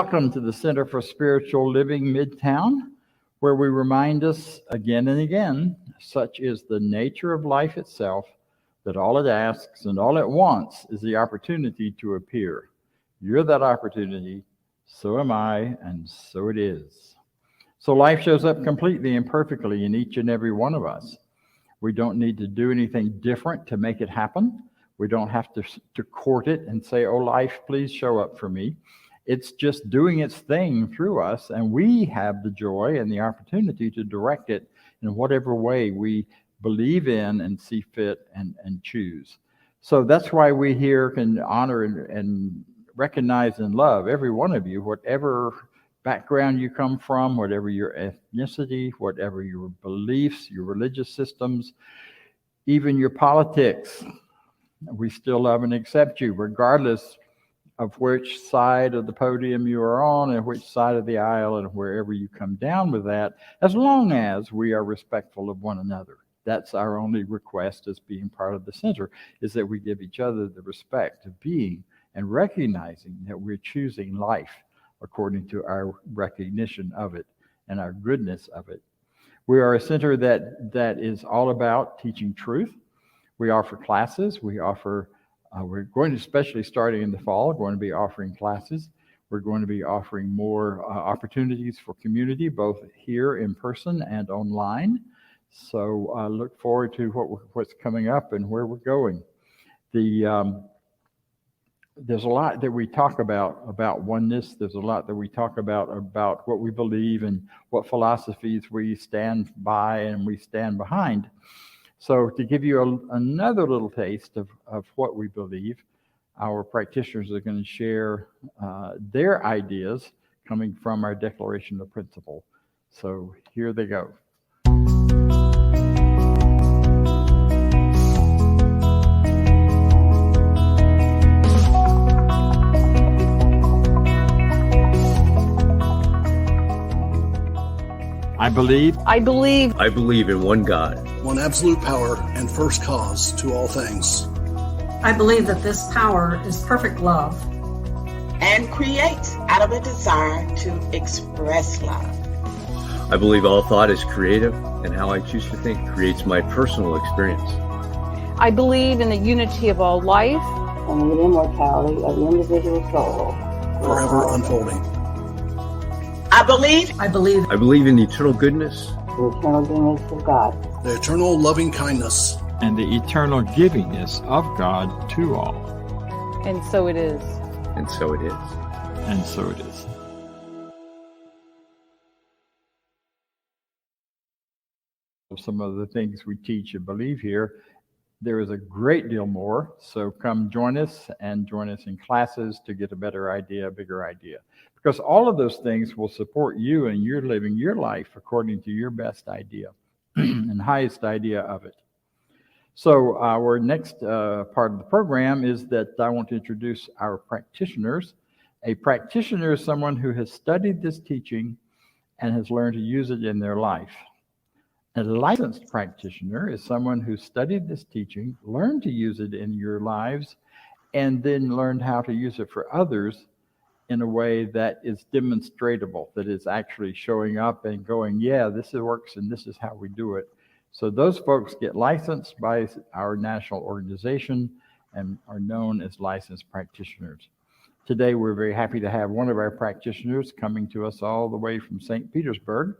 Welcome to the Center for Spiritual Living Midtown, where we remind us again and again, such is the nature of life itself, that all it asks and all it wants is the opportunity to appear. You're that opportunity, so am I, and so it is. So life shows up completely and perfectly in each and every one of us. We don't need to do anything different to make it happen. We don't have to court it and say, oh, life, please show up for me. It's just doing its thing through us, and we have the joy and the opportunity to direct it in whatever way we believe in and see fit and choose. So that's why we here can honor and recognize and love every one of you, whatever background you come from, whatever your ethnicity, whatever your beliefs, your religious systems, even your politics. We still love and accept you, regardless of which side of the podium you are on and which side of the aisle and wherever you come down with that, as long as we are respectful of one another. That's our only request as being part of the center, is that we give each other the respect of being and recognizing that we're choosing life according to our recognition of it and our goodness of it. We are a center that is all about teaching truth. We offer classes. We're going to, especially starting in the fall, going to be offering classes. We're going to be offering more opportunities for community, both here in person and online. So look forward to what's coming up and where we're going. There's a lot that we talk about oneness. There's a lot that we talk about what we believe and what philosophies we stand by and we stand behind. So to give you another little taste of what we believe, our practitioners are going to share their ideas coming from our Declaration of Principle. So here they go. I believe in one God, one absolute power and first cause to all things. I believe that this power is perfect love and creates out of a desire to express love. I believe all thought is creative, and how I choose to think creates my personal experience. I believe in the unity of all life and the immortality of the individual soul, forever unfolding. I believe in the eternal goodness, the eternal goodness of God, the eternal loving kindness, and the eternal givingness of God to all. And so it is. And so it is. And so it is. Some of the things we teach and believe here, there is a great deal more. So come join us and join us in classes to get a better idea, a bigger idea. Because all of those things will support you and you're living your life according to your best idea and highest idea of it. So our next part of the program is that I want to introduce our practitioners. A practitioner is someone who has studied this teaching and has learned to use it in their life. A licensed practitioner is someone who studied this teaching, learned to use it in your lives, and then learned how to use it for others in a way that is demonstratable, that is actually showing up and going, yeah, this works and this is how we do it. So those folks get licensed by our national organization and are known as licensed practitioners. Today, we're very happy to have one of our practitioners coming to us all the way from St. Petersburg,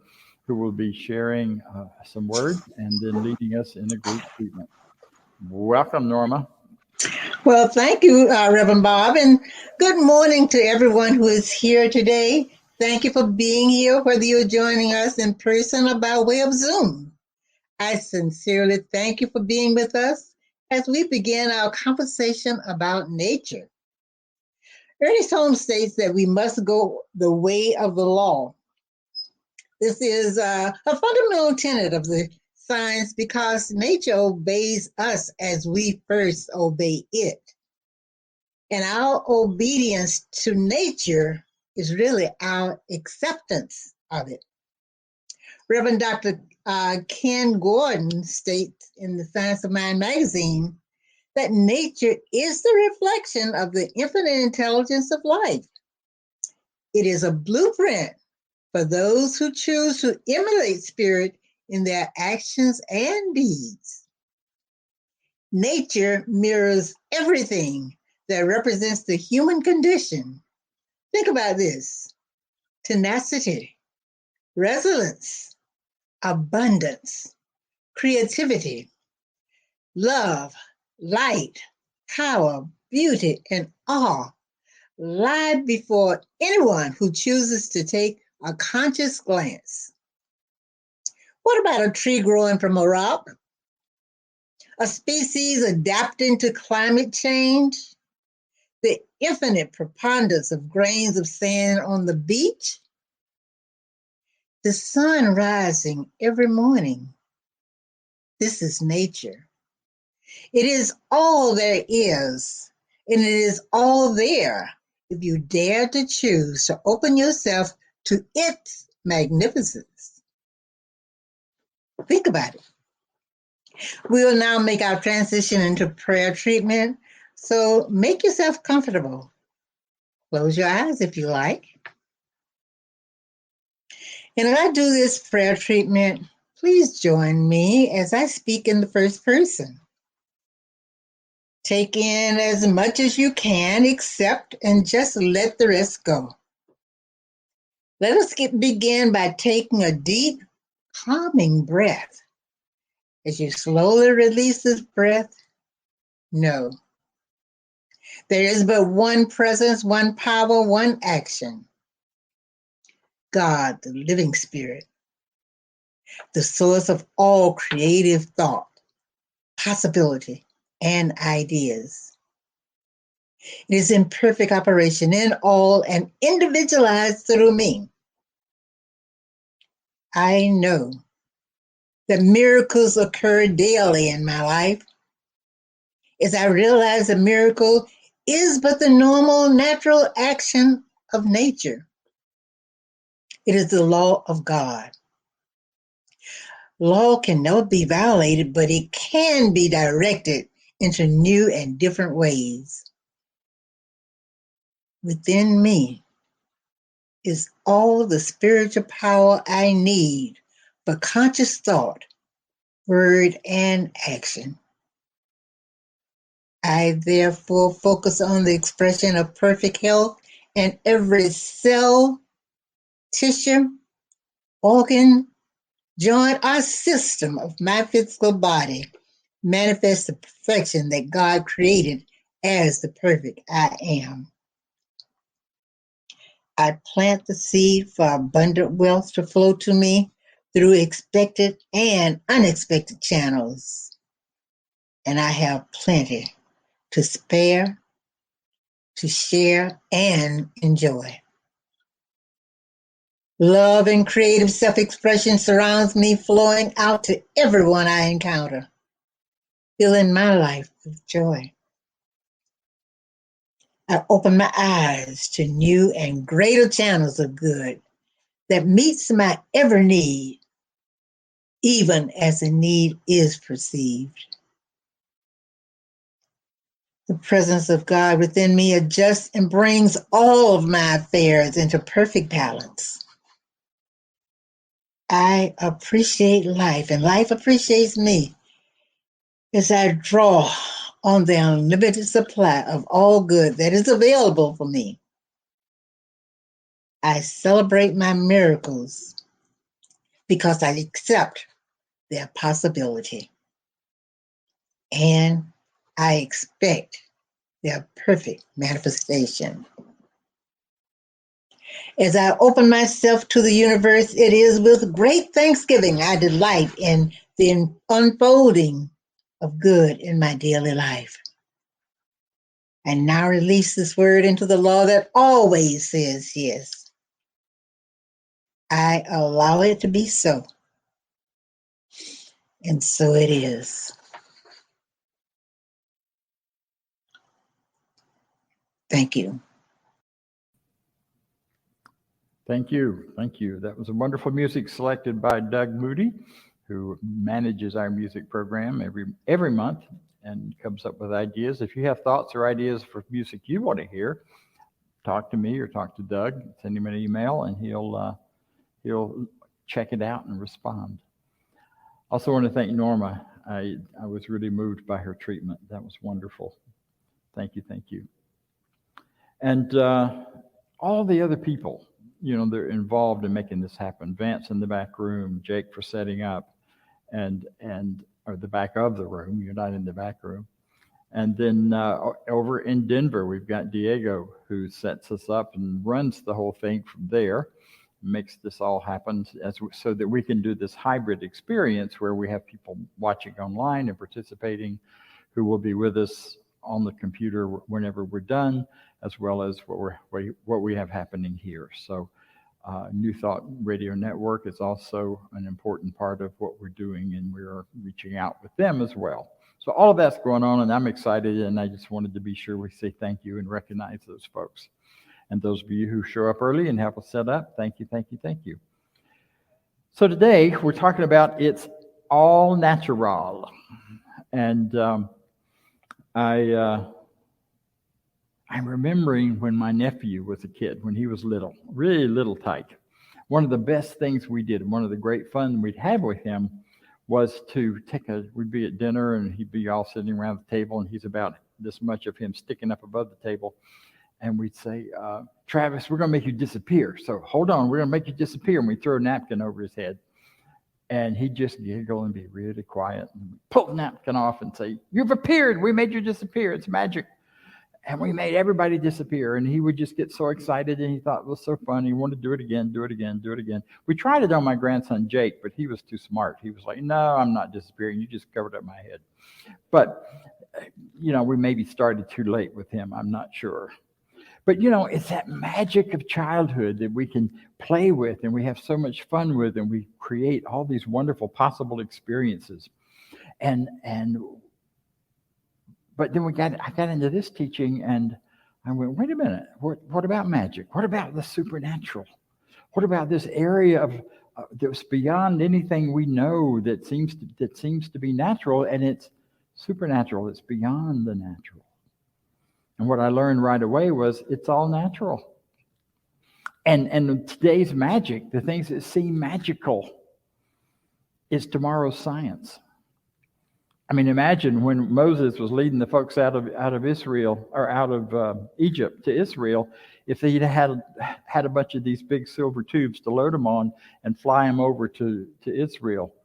who will be sharing some words and then leading us in a group treatment. Welcome, Norma. Well, thank you, Reverend Bob, and good morning to everyone who is here today. Thank you for being here, whether you're joining us in person or by way of Zoom. I sincerely thank you for being with us as we begin our conversation about nature. Ernest Holmes states that we must go the way of the law. This is a fundamental tenet of the science because nature obeys us as we first obey it. And our obedience to nature is really our acceptance of it. Reverend Dr. Ken Gordon states in the Science of Mind magazine that nature is the reflection of the infinite intelligence of life. It is a blueprint for those who choose to emulate spirit in their actions and deeds. Nature mirrors everything that represents the human condition. Think about this: tenacity, resilience, abundance, creativity, love, light, power, beauty, and awe lie before anyone who chooses to take a conscious glance. What about a tree growing from a rock? A species adapting to climate change? The infinite preponderance of grains of sand on the beach? The sun rising every morning? This is nature. It is all there is, and it is all there if you dare to choose to open yourself to its magnificence. Think about it. We will now make our transition into prayer treatment, so make yourself comfortable. Close your eyes if you like. And as I do this prayer treatment, please join me as I speak in the first person. Take in as much as you can, accept, and just let the rest go. Let us begin by taking a deep, calming breath. As you slowly release this breath, know there is but one presence, one power, one action. God, the living spirit, the source of all creative thought, possibility, and ideas. It is in perfect operation in all and individualized through me. I know that miracles occur daily in my life. As I realize a miracle is but the normal, natural action of nature. It is the law of God. Law can never be violated, but it can be directed into new and different ways. Within me is all the spiritual power I need for conscious thought, word, and action. I therefore focus on the expression of perfect health in every cell, tissue, organ, joint, or system of my physical body manifests the perfection that God created as the perfect I am. I plant the seed for abundant wealth to flow to me through expected and unexpected channels. And I have plenty to spare, to share, and enjoy. Love and creative self-expression surrounds me, flowing out to everyone I encounter, filling my life with joy. I open my eyes to new and greater channels of good that meets my every need, even as the need is perceived. The presence of God within me adjusts and brings all of my affairs into perfect balance. I appreciate life, and life appreciates me as I draw on the unlimited supply of all good that is available for me. I celebrate my miracles because I accept their possibility, and I expect their perfect manifestation. As I open myself to the universe, it is with great thanksgiving I delight in the unfolding of good in my daily life. I now release this word into the law that always says yes. I allow it to be so. And so it is. Thank you. Thank you. Thank you. That was a wonderful music selected by Doug Moody, who manages our music program every month and comes up with ideas. If you have thoughts or ideas for music you want to hear, talk to me or talk to Doug, send him an email, and he'll check it out and respond. Also want to thank Norma. I was really moved by her treatment. That was wonderful. Thank you. And all the other people, they're involved in making this happen. Vance in the back room, Jake for setting up, or the back of the room. You're not in the back room. And then over in Denver, we've got Diego, who sets us up and runs the whole thing from there, makes this all happen so that we can do this hybrid experience where we have people watching online and participating who will be with us on the computer whenever we're done, as well as what we have happening here. So New Thought Radio Network is also an important part of what we're doing, and we're reaching out with them as well. So all of that's going on, and I'm excited, and I just wanted to be sure we say thank you and recognize those folks. And those of you who show up early and help us set up, thank you. So today we're talking about it's all natural. And I'm remembering when my nephew was a kid, when he was little, really little tyke. One of the best things we did, and one of the great fun we'd have with him, was to we'd be at dinner and he'd be all sitting around the table, and he's about this much of him sticking up above the table. And we'd say, Travis, we're going to make you disappear. So hold on, we're going to make you disappear. And we'd throw a napkin over his head. And he'd just giggle and be really quiet. And pull the napkin off and say, you've appeared. We made you disappear. It's magic. And we made everybody disappear. And he would just get so excited, and he thought it was so fun. He wanted to do it again. We tried it on my grandson, Jake, but he was too smart. He was like, no, I'm not disappearing. You just covered up my head. But, we maybe started too late with him. I'm not sure. But, it's that magic of childhood that we can play with, and we have so much fun with, and we create all these wonderful possible experiences. But then I got into this teaching, and I went, wait a minute, what about magic? What about the supernatural? What about this area of that's beyond anything we know that seems to be natural, and it's supernatural, it's beyond the natural. And what I learned right away was it's all natural. And today's magic, the things that seem magical, is tomorrow's science. I mean, imagine when Moses was leading the folks out of Israel, or out of Egypt to Israel, if he'd had a bunch of these big silver tubes to load them on and fly them over to Israel,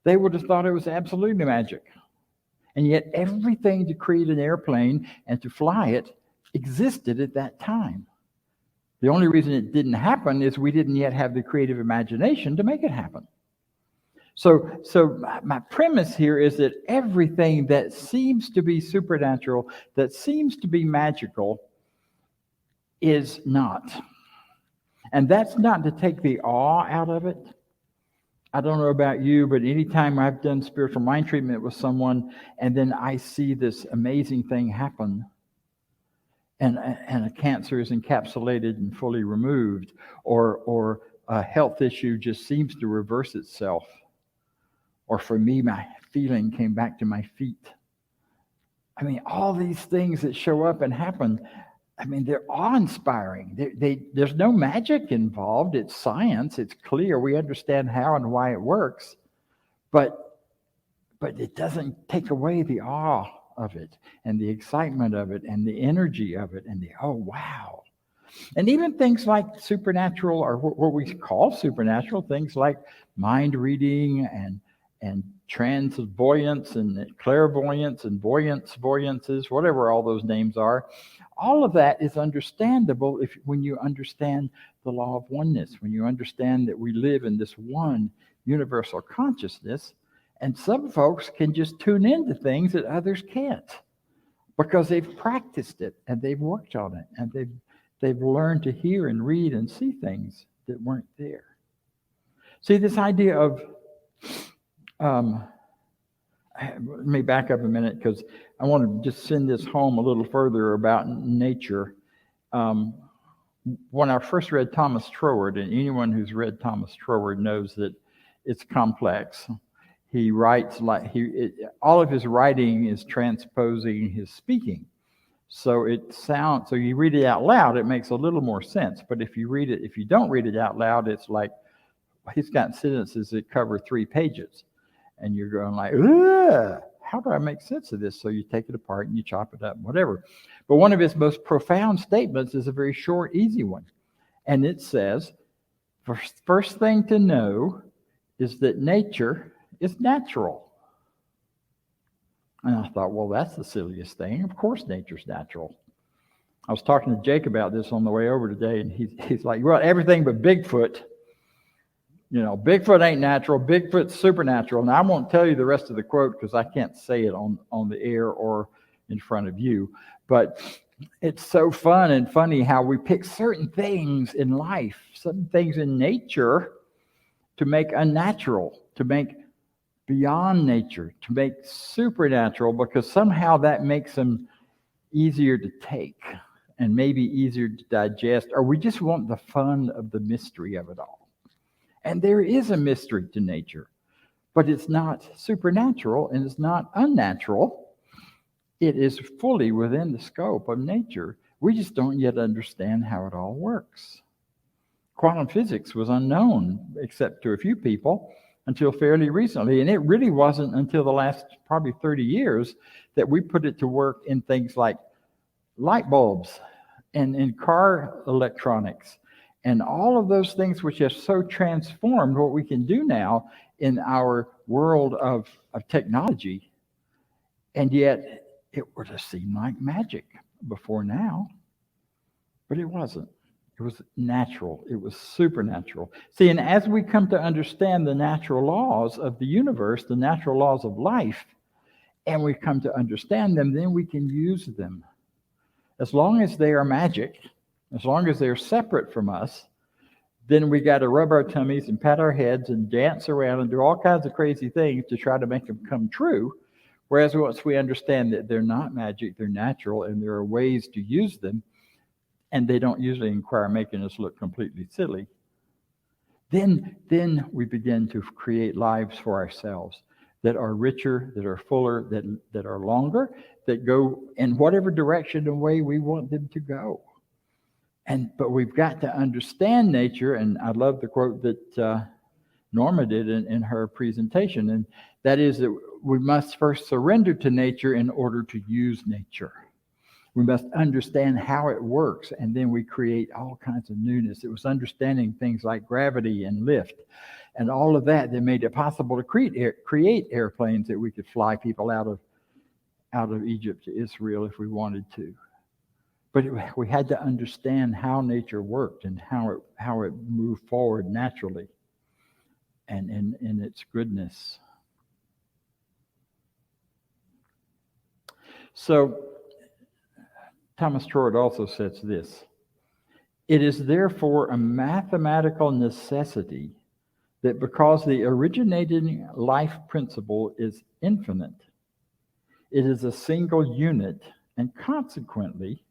they would have thought it was absolutely magic. And yet everything to create an airplane and to fly it existed at that time. The only reason it didn't happen is we didn't yet have the creative imagination to make it happen. So my premise here is that everything that seems to be supernatural, that seems to be magical, is not. And that's not to take the awe out of it. I don't know about you, but anytime I've done spiritual mind treatment with someone, and then I see this amazing thing happen, and a cancer is encapsulated and fully removed, or a health issue just seems to reverse itself, or for me, my feeling came back to my feet. I mean, all these things that show up and happen, I mean, they're awe-inspiring. There's no magic involved. It's science. It's clear. We understand how and why it works. But it doesn't take away the awe of it, and the excitement of it, and the energy of it, and the, oh, wow. And even things like supernatural, or what we call supernatural, things like mind reading and transvoyance and clairvoyance and voyances, whatever all those names are, all of that is understandable when you understand the law of oneness, when you understand that we live in this one universal consciousness. And some folks can just tune into things that others can't, because they've practiced it and they've worked on it, and they've learned to hear and read and see things that weren't there. See, this idea of let me back up a minute, because I want to just send this home a little further about nature. When I first read Thomas Troward, and anyone who's read Thomas Troward knows that it's complex. He writes all of his writing is transposing his speaking. So so you read it out loud, it makes a little more sense. But if you don't read it out loud, it's like he's got sentences that cover 3 pages. And you're going like, ugh, how do I make sense of this? So you take it apart and you chop it up, whatever. But one of his most profound statements is a very short, easy one. And it says, first thing to know is that nature is natural. And I thought, well, that's the silliest thing. Of course nature's natural. I was talking to Jake about this on the way over today, and he's like, well, everything but Bigfoot. Bigfoot ain't natural. Bigfoot's supernatural. And I won't tell you the rest of the quote because I can't say it on the air or in front of you. But it's so fun and funny how we pick certain things in life, certain things in nature to make unnatural, to make beyond nature, to make supernatural, because somehow that makes them easier to take and maybe easier to digest, or we just want the fun of the mystery of it all. And there is a mystery to nature, but it's not supernatural and it's not unnatural. It is fully within the scope of nature. We just don't yet understand how it all works. Quantum physics was unknown, except to a few people, until fairly recently. And it really wasn't until the last probably 30 years that we put it to work in things like light bulbs and in car electronics. And all of those things which have so transformed what we can do now in our world of technology. And yet it would have seemed like magic before now. But it wasn't. It was natural. It was supernatural. See, and as we come to understand the natural laws of the universe, the natural laws of life, and we come to understand them, then we can use them. As long as they are magic, as long as they're separate from us, then we got to rub our tummies and pat our heads and dance around and do all kinds of crazy things to try to make them come true. Whereas once we understand that they're not magic, they're natural, and there are ways to use them, and they don't usually require making us look completely silly, then we begin to create lives for ourselves that are richer, that are fuller, that are longer, that go in whatever direction and way we want them to go. But we've got to understand nature, and I love the quote that Norma did in her presentation, and that is that we must first surrender to nature in order to use nature. We must understand how it works, and then we create all kinds of newness. It was understanding things like gravity and lift and all of that made it possible to create airplanes that we could fly people out of Egypt to Israel if we wanted to. But we had to understand how nature worked and how it moved forward naturally and in its goodness. So Thomas Trord also says this: it is therefore a mathematical necessity that because the originating life principle is infinite, it is a single unit, and consequently,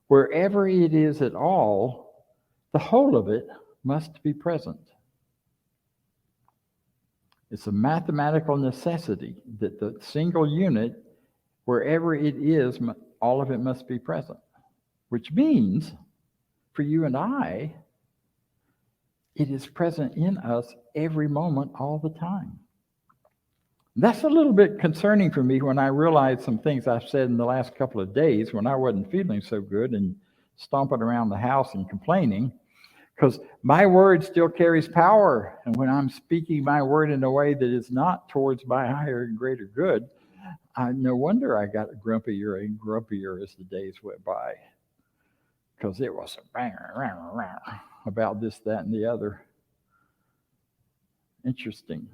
wherever it is at all, the whole of it must be present. It's a mathematical necessity that the single unit, wherever it is, all of it must be present. Which means, for you and I, it is present in us every moment, all the time. That's a little bit concerning for me when I realize some things I've said in the last couple of days when I wasn't feeling so good and stomping around the house and complaining, because my word still carries power. And when I'm speaking my word in a way that is not towards my higher and greater good, no wonder I got grumpier and grumpier as the days went by, because it was a banger about this, that, and the other. Interesting.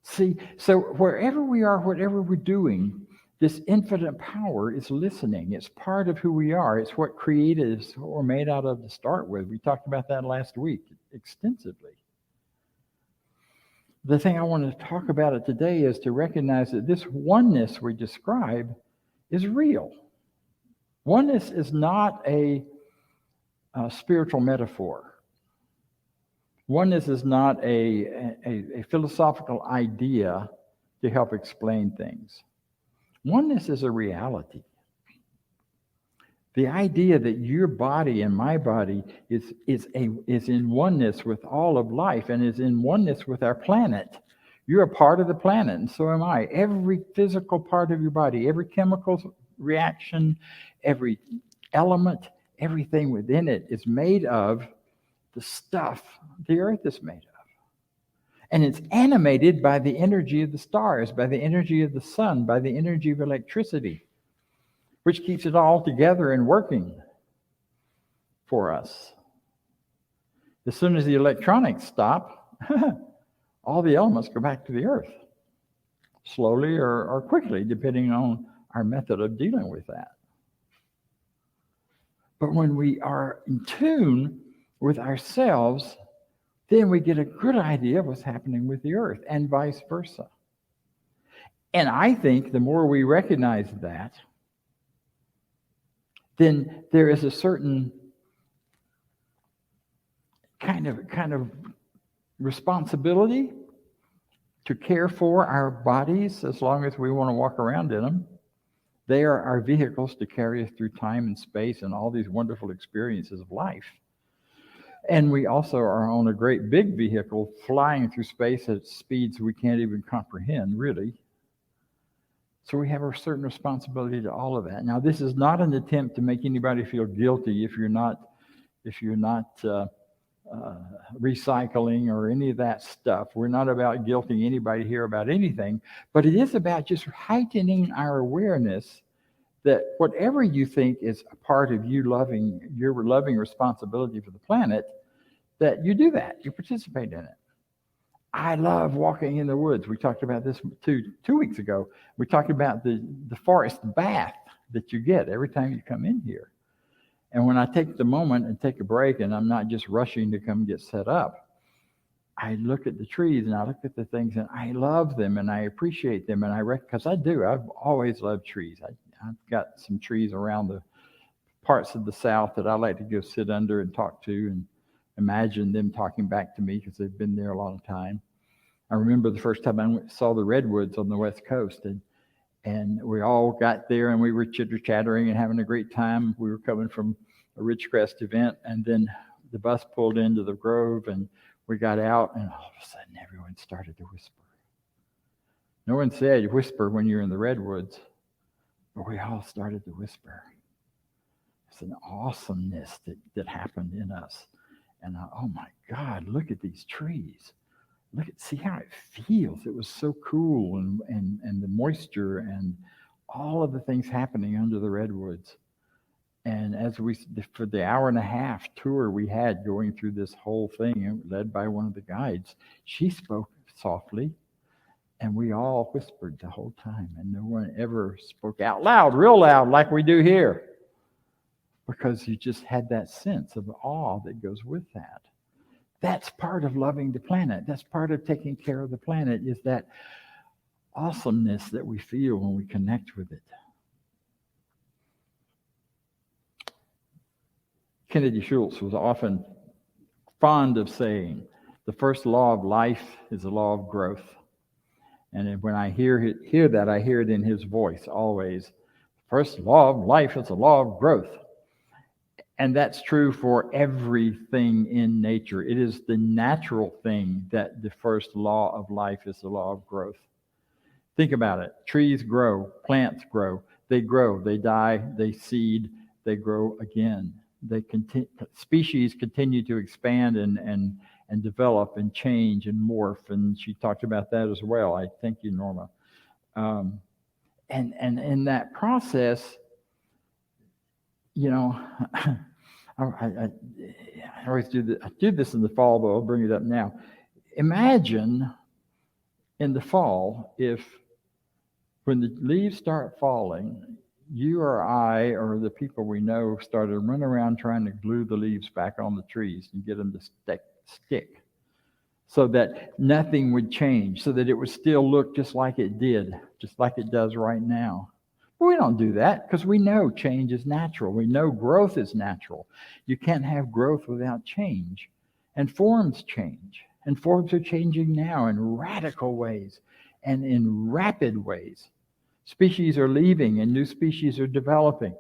See, so wherever we are, whatever we're doing, this infinite power is listening. It's part of who we are. It's what created us, what we're made out of to start with. We talked about that last week extensively. The thing I want to talk about it today is to recognize that this oneness we describe is real. Oneness is not a spiritual metaphor. Oneness is not a philosophical idea to help explain things. Oneness is a reality. The idea that your body and my body is in oneness with all of life and is in oneness with our planet. You're a part of the planet, and so am I. Every physical part of your body, every chemical reaction, every element, everything within it is made of the stuff the earth is made of. And it's animated by the energy of the stars, by the energy of the sun, by the energy of electricity, which keeps it all together and working for us. As soon as the electronics stop, all the elements go back to the earth, slowly or quickly, depending on our method of dealing with that. But when we are in tune with ourselves, then we get a good idea of what's happening with the earth, and vice versa. And I think the more we recognize that, then there is a certain kind of responsibility to care for our bodies as long as we want to walk around in them. They are our vehicles to carry us through time and space and all these wonderful experiences of life. And we also are on a great big vehicle flying through space at speeds we can't even comprehend, really. So we have a certain responsibility to all of that. Now, this is not an attempt to make anybody feel guilty if you're not recycling or any of that stuff. We're not about guilting anybody here about anything, but it is about just heightening our awareness that whatever you think is a part of your loving responsibility for the planet, that you do that, you participate in it. I love walking in the woods. We talked about this 2 weeks ago. We talked about the forest bath that you get every time you come in here. And when I take the moment and take a break, and I'm not just rushing to come get set up, I look at the trees and I look at the things and I love them and I appreciate them. And because I do, I've always loved trees. I've got some trees around the parts of the South that I like to go sit under and talk to and imagine them talking back to me because they've been there a long time. I remember the first time I saw the redwoods on the West Coast, and we all got there and we were chitter-chattering and having a great time. We were coming from a Ridgecrest event, and then the bus pulled into the grove and we got out, and all of a sudden everyone started to whisper. No one said whisper when you're in the redwoods, but we all started to whisper. It's an awesomeness that happened in us. And oh my God, look at these trees. See how it feels. It was so cool, and the moisture and all of the things happening under the redwoods. And as for the hour-and-a-half tour we had going through this whole thing, led by one of the guides, she spoke softly, and we all whispered the whole time, and no one ever spoke out loud, real loud, like we do here, because you just had that sense of awe that goes with that. That's part of loving the planet. That's part of taking care of the planet, is that awesomeness that we feel when we connect with it. Kennedy Schultz was often fond of saying, the first law of life is the law of growth. And when I hear that, I hear it in his voice always. The first law of life is the law of growth. And that's true for everything in nature. It is the natural thing that the first law of life is the law of growth. Think about it. Trees grow, plants grow, they die, they seed, they grow again. Species continue to expand and develop and change and morph. And she talked about that as well. I thank you, Norma. And in that process, I always do this. I do this in the fall, but I'll bring it up now. Imagine in the fall, when the leaves start falling, you or I or the people we know started running around trying to glue the leaves back on the trees and get them to stick so that nothing would change, so that it would still look just like it did, just like it does right now. But we don't do that because we know change is natural. We know growth is natural. You can't have growth without change. And forms change. And forms are changing now in radical ways and in rapid ways. Species are leaving and new species are developing.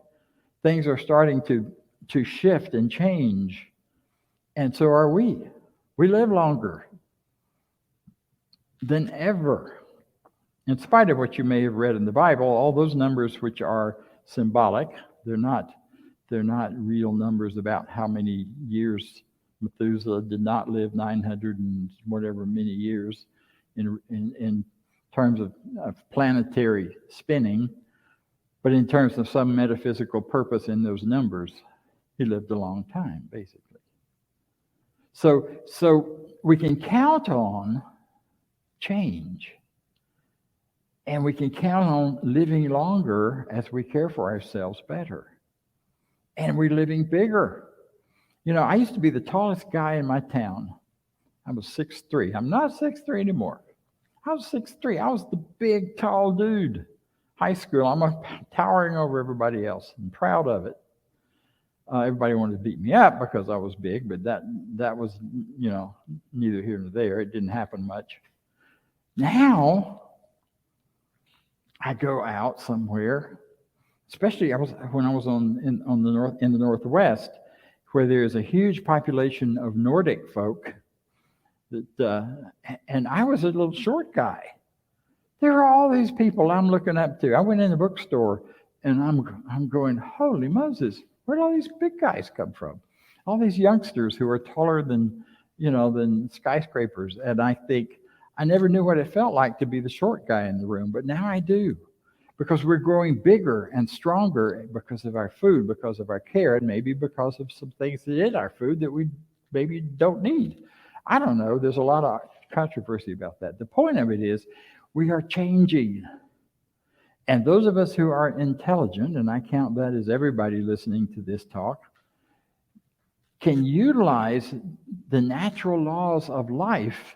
things are starting to shift and change. And so are we. We live longer than ever. In spite of what you may have read in the Bible, all those numbers which are symbolic, they're not real numbers about how many years. Methuselah did not live 900 and whatever many years in terms of planetary spinning, but in terms of some metaphysical purpose in those numbers, he lived a long time, basically. So we can count on change, and we can count on living longer as we care for ourselves better. And we're living bigger. You know, I used to be the tallest guy in my town. I was 6'3". I'm not 6'3" anymore. I was 6'3". I was the big, tall dude. High school, I'm towering over everybody else. I'm proud of it. Everybody wanted to beat me up because I was big, but that was, neither here nor there. It didn't happen much. Now, I go out somewhere, especially when I was in the Northwest, where there is a huge population of Nordic folk, and I was a little short guy. There are all these people I'm looking up to. I went in the bookstore, and I'm going, holy Moses, where did all these big guys come from? All these youngsters who are taller than skyscrapers. And I think, I never knew what it felt like to be the short guy in the room, but now I do. Because we're growing bigger and stronger because of our food, because of our care, and maybe because of some things that in our food that we maybe don't need. I don't know. There's a lot of controversy about that. The point of it is we are changing. And those of us who are intelligent, and I count that as everybody listening to this talk, can utilize the natural laws of life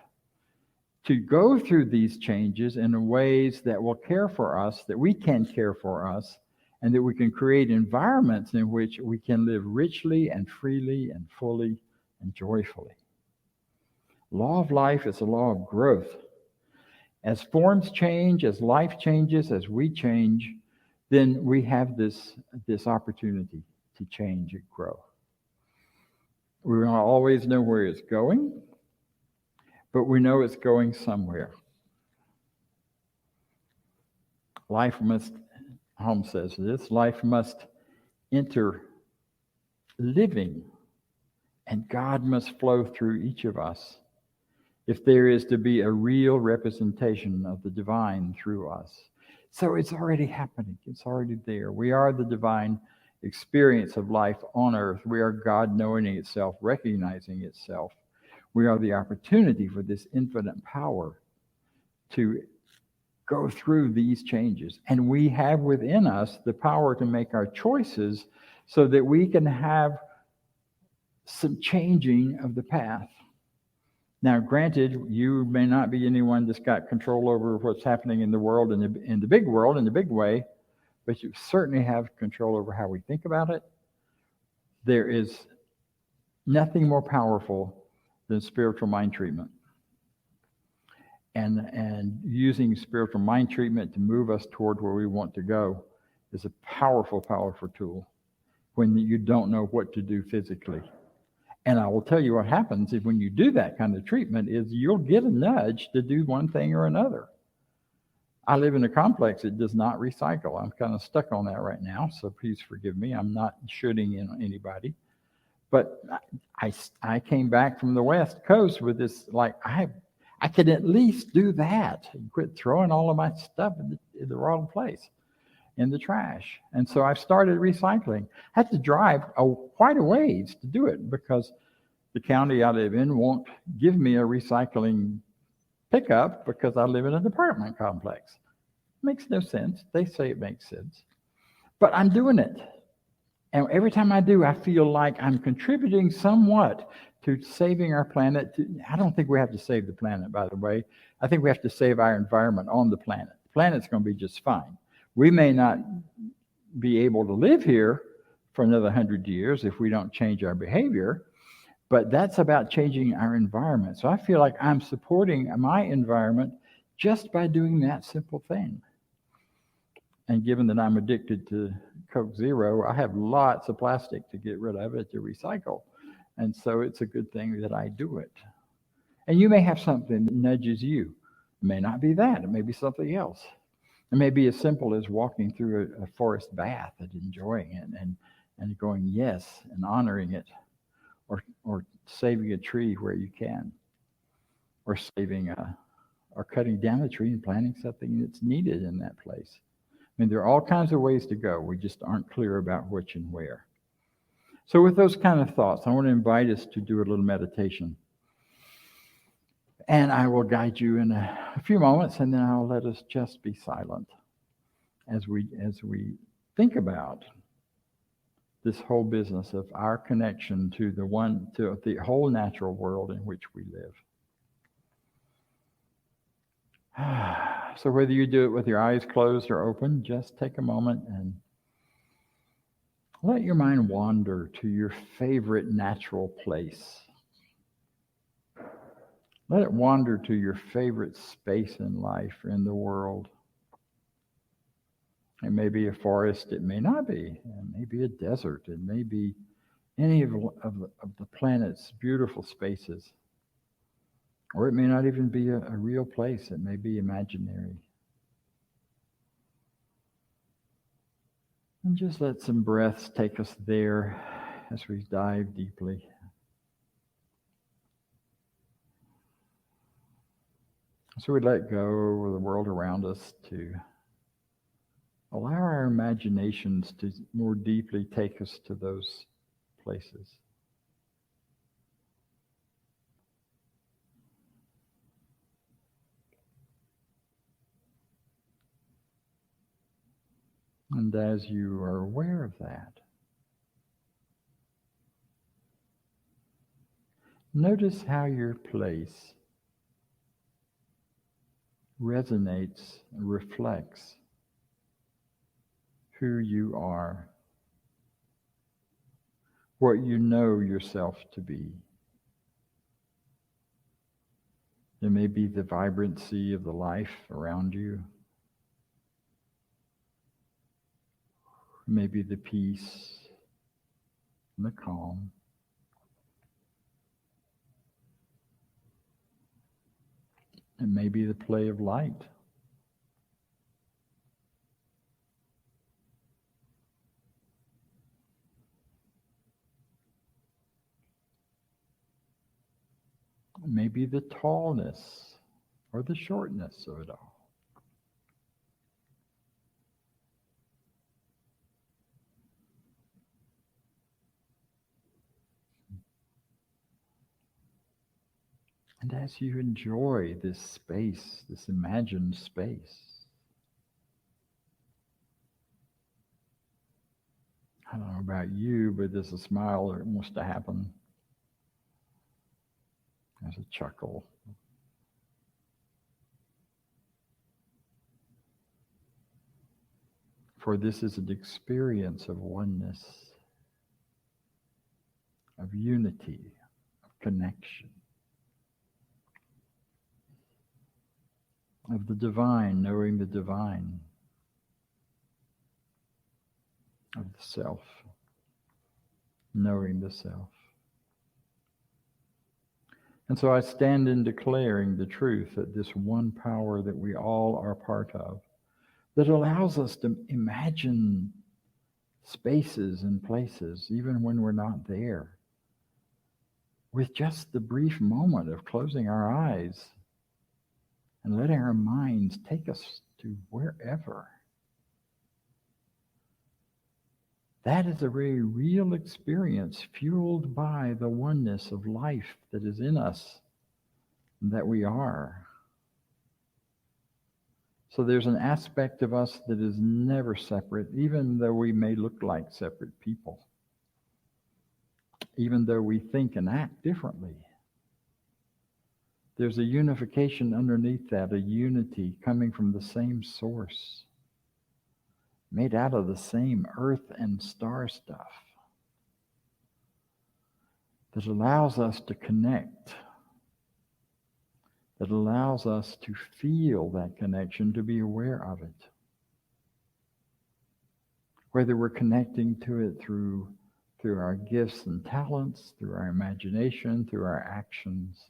to go through these changes in ways that will care for us, that we can care for us, and that we can create environments in which we can live richly and freely and fully and joyfully. Law of life is a law of growth. As forms change, as life changes, as we change, then we have this opportunity to change and grow. We don't always know where it's going, but we know it's going somewhere. Holmes says this, life must enter living, and God must flow through each of us if there is to be a real representation of the divine through us. So it's already happening. It's already there. We are the divine experience of life on earth. We are God knowing itself, recognizing itself. We are the opportunity for this infinite power to go through these changes. And we have within us the power to make our choices so that we can have some changing of the path. Now, granted, you may not be anyone that's got control over what's happening in the world, in the big world, in the big way, but you certainly have control over how we think about it. There is nothing more powerful than spiritual mind treatment. And using spiritual mind treatment to move us toward where we want to go is a powerful, powerful tool when you don't know what to do physically. And I will tell you what happens is when you do that kind of treatment is you'll get a nudge to do one thing or another. I live in a complex that does not recycle. I'm kind of stuck on that right now, so please forgive me. I'm not shooting in on anybody. But I came back from the West Coast with this, like, I could at least do that and quit throwing all of my stuff in the wrong place, in the trash. And so I've started recycling. I had to drive quite a ways to do it because the county I live in won't give me a recycling pickup because I live in an apartment complex. Makes no sense. They say it makes sense. But I'm doing it. And every time I do, I feel like I'm contributing somewhat to saving our planet. I don't think we have to save the planet, by the way. I think we have to save our environment on the planet. The planet's going to be just fine. We may not be able to live here for another 100 years if we don't change our behavior, but that's about changing our environment. So I feel like I'm supporting my environment just by doing that simple thing. And given that I'm addicted to Coke Zero, I have lots of plastic to get rid of it, to recycle. And so it's a good thing that I do it. And you may have something that nudges you. It may not be that. It may be something else. It may be as simple as walking through a forest bath and enjoying it and going yes and honoring it, or saving a tree where you can, or or cutting down a tree and planting something that's needed in that place. I mean, there are all kinds of ways to go. We just aren't clear about which and where. So with those kind of thoughts, I want to invite us to do a little meditation. And I will guide you in a few moments, and then I'll let us just be silent as we think about this whole business of our connection to the whole natural world in which we live. So whether you do it with your eyes closed or open, just take a moment and let your mind wander to your favorite natural place. Let it wander to your favorite space in life or in the world. It may be a forest, it may not be. It may be a desert, it may be any of the planet's beautiful spaces. Or it may not even be a real place, it may be imaginary. And just let some breaths take us there as we dive deeply. So we let go of the world around us to allow our imaginations to more deeply take us to those places. And as you are aware of that, notice how your place resonates and reflects who you are, what you know yourself to be. It may be the vibrancy of the life around you. It may be the peace and the calm. It may be the play of light. It may be the tallness or the shortness of it all. And as you enjoy this space, this imagined space, I don't know about you, but there's a smile that wants to happen. There's a chuckle. For this is an experience of oneness, of unity, of connection, of the divine knowing the divine, of the self knowing the self. And so I stand in declaring the truth that this one power that we all are part of, that allows us to imagine spaces and places even when we're not there, with just the brief moment of closing our eyes and letting our minds take us to wherever. That is a very real experience fueled by the oneness of life that is in us and that we are. So there's an aspect of us that is never separate, even though we may look like separate people, even though we think and act differently. There's a unification underneath that, a unity coming from the same source, made out of the same earth and star stuff, that allows us to connect, that allows us to feel that connection, to be aware of it. whether we're connecting to it through our gifts and talents, through our imagination, through our actions.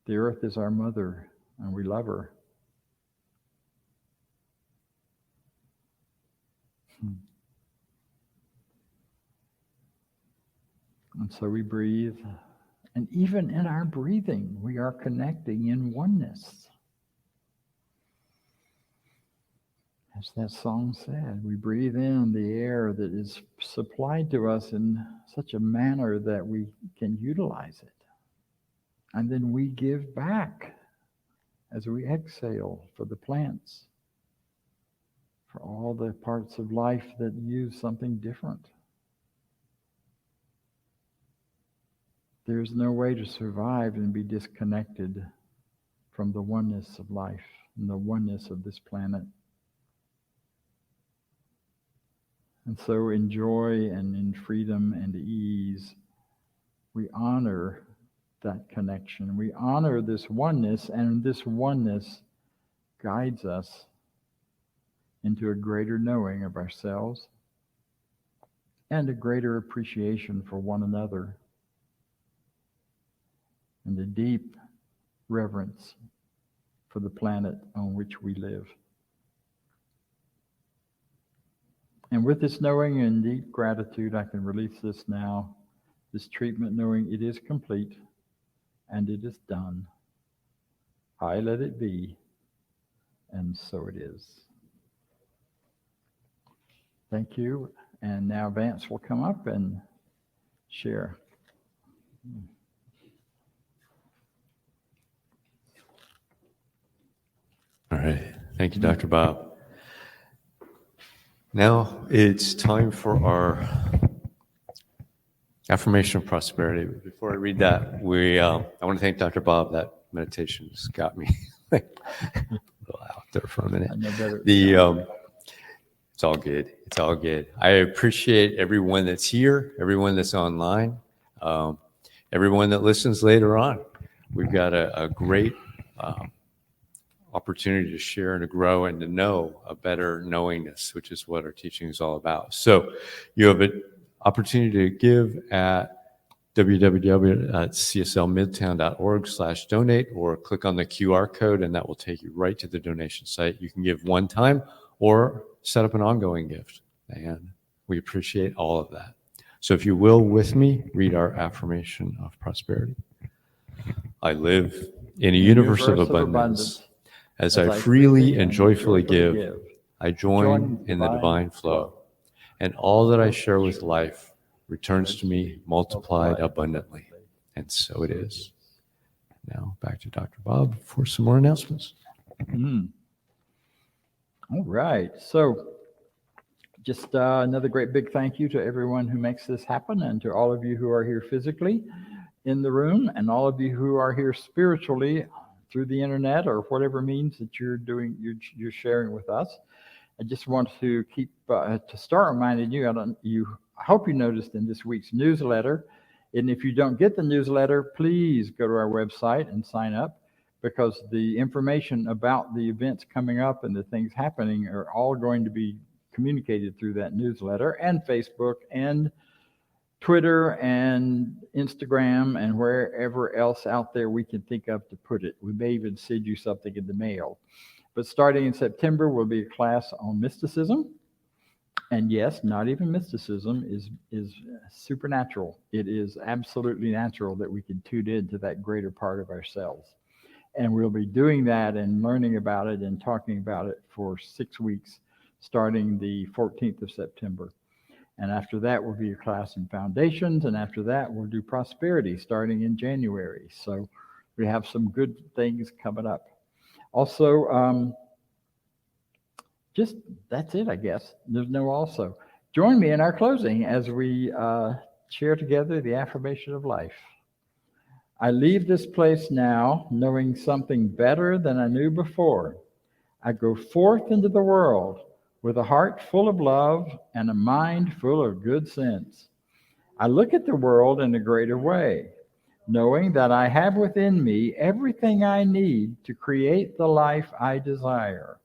The earth is our mother, and we love her. And so we breathe, and even in our breathing, we are connecting in oneness. As that song said, we breathe in the air that is supplied to us in such a manner that we can utilize it. And then we give back as we exhale for the plants, for all the parts of life that use something different. There's no way to survive and be disconnected from the oneness of life and the oneness of this planet. And so in joy and in freedom and ease, we honor that connection. We honor this oneness, and this oneness guides us into a greater knowing of ourselves and a greater appreciation for one another and a deep reverence for the planet on which we live. And with this knowing and deep gratitude, I can release this now, this treatment, knowing it is complete and it is done. I let it be, and so it is. Thank you. And now Vance will come up and share. All right. Thank you, Dr. Bob. Now it's time for our affirmation of prosperity. Before I read that, I want to thank Dr. Bob. That meditation's got me a little out there for a minute. It's all good. It's all good. I appreciate everyone that's here, everyone that's online, everyone that listens later on. We've got a great opportunity to share and to grow and to know a better knowingness, which is what our teaching is all about. So you have an opportunity to give at www.cslmidtown.org/donate, or click on the QR code and that will take you right to the donation site. You can give one time or set up an ongoing gift, and we appreciate all of that. So if you will, with me, read our affirmation of prosperity. I live in a universe of abundance. As I freely and joyfully give, I join in the divine flow, and all that I share with life returns to me multiplied abundantly. And so it is. Now back to Dr. Bob for some more announcements. All right. So just another great big thank you to everyone who makes this happen, and to all of you who are here physically in the room, and all of you who are here spiritually through the internet or whatever means that you're you're sharing with us. I just want to start reminding you, I hope you noticed in this week's newsletter, and if you don't get the newsletter, please go to our website and sign up, because the information about the events coming up and the things happening are all going to be communicated through that newsletter, and Facebook and Twitter and Instagram and wherever else out there we can think of to put it. We may even send you something in the mail. But starting in September will be a class on mysticism. And yes, not even mysticism is supernatural. It is absolutely natural that we can tune into that greater part of ourselves. And we'll be doing that and learning about it and talking about it for 6 weeks, starting the 14th of September. And after that, we'll be a class in foundations. And after that, we'll do prosperity starting in January. So we have some good things coming up. Also, just that's it, I guess. There's no also. Join me in our closing as we share together the affirmation of life. I leave this place now knowing something better than I knew before. I go forth into the world with a heart full of love and a mind full of good sense. I look at the world in a greater way, knowing that I have within me everything I need to create the life I desire.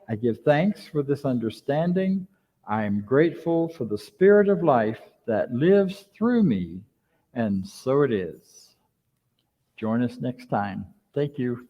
I give thanks for this understanding. I am grateful for the spirit of life that lives through me, and so it is. Join us next time. Thank you.